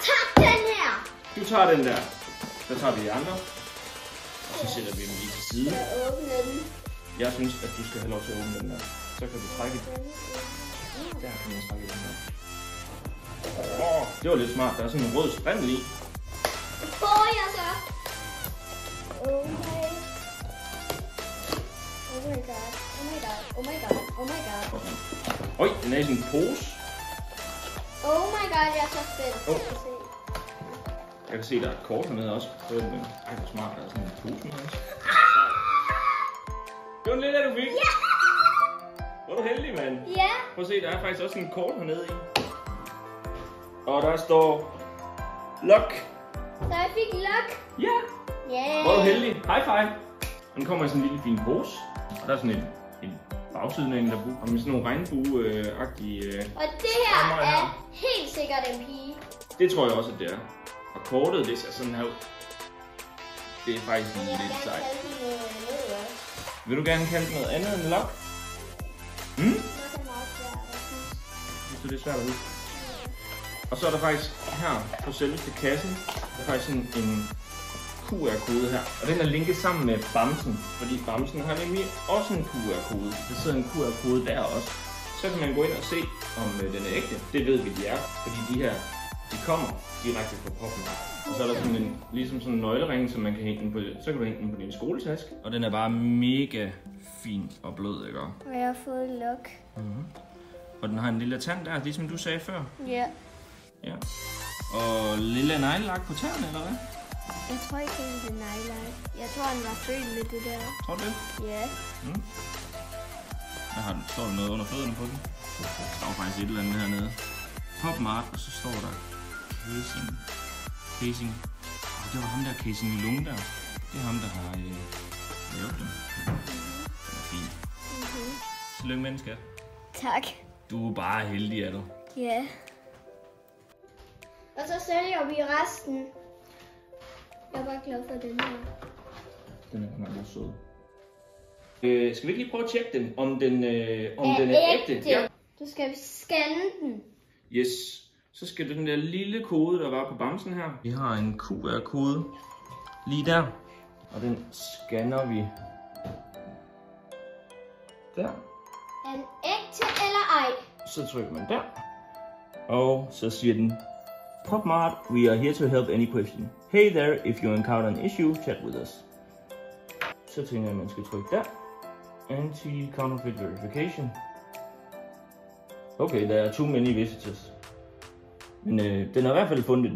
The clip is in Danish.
tager den her. Du tager den der. Så tager vi de andre. Og så sætter vi dem lige til side. Jeg åbner den. Jeg synes, at du skal have lov til at åbne den der. Så kan du trække den. Der kan man trække den der. Det var lidt smart. Der er sådan en rød sprimmel i. Får jeg så? Oh my god. Oh my god. Oh my god. Oh my god. Øj, den er i sådan en pose. Oh my god, jeg er så spændt. Jeg kan se, der er et kort hernede også. Ej, hvor smart. Der er sådan en pose med også. Det var lidt af, du fik. Ja! Hvor er du heldig, mand. Ja. Prøv at se, der er faktisk også en kort hernede i. Og der står lock. Så jeg fik lock. Ja. Yeah. Hvor er du heldig. High five. Og den kommer i sådan en lille fin pose. Og der er sådan en bagsiden af en, der bruger. Og med sådan nogle regnbue-agtige... Og det her er helt sikkert en pige. Det tror jeg også, at det er. Og kortet, det ser sådan her ud. Det er faktisk lidt sejt. Vil du gerne kalde noget andet end lock? Synes du, det er svært at huske? Og så er der faktisk her på selveste kassen, der er faktisk sådan en QR-kode her. Og den er linket sammen med bamsen, fordi bamsen har nemlig også en QR-kode. Der sidder en QR-kode der også. Så kan man gå ind og se, om den er ægte. Det ved vi, de er, fordi de her, de kommer direkte fra PopMart. Og så er der sådan en, ligesom sådan en nøglering, som man kan hænge den på, så kan du hænge den på din skoletaske. Og den er bare mega fin og blød, ikke? Og jeg har fået lock. Og den har en lille tand der, ligesom du sagde før. Ja. Ja. Og lille neglelak på tæerne, eller hvad? Jeg tror ikke, det er neglelak. Jeg tror, han var født med det der. Tror du det? Ja. Står der noget under fødderne på den? Der står faktisk et eller andet hernede. PopMart, og så står der Casing. Det var ham der, Casing i lunge der. Det er ham, der har lavet dem. Den er fin. Tillykke med den, skat. Tak. Du er bare heldig, er du? Ja. Og så sælger vi resten. Jeg er bare glad for den her. Den er meget sød. Skal vi ikke lige prøve at tjekke den, om den er ægte? Ja. Du skal scanne den. Yes. Så skal den der lille kode, der var på bamsen her. Vi har en QR-kode lige der. Og den scanner vi. Der. Er den ægte eller ej? Så trykker man der. Og så siger den, PopMart, we are here to help any question. Hey there, if you encounter an issue, chat with us. Så tænker jeg, at man skal trykke der. Anti-counterfeit verification. Okay, der er too many visitors. Men den har i hvert fald fundet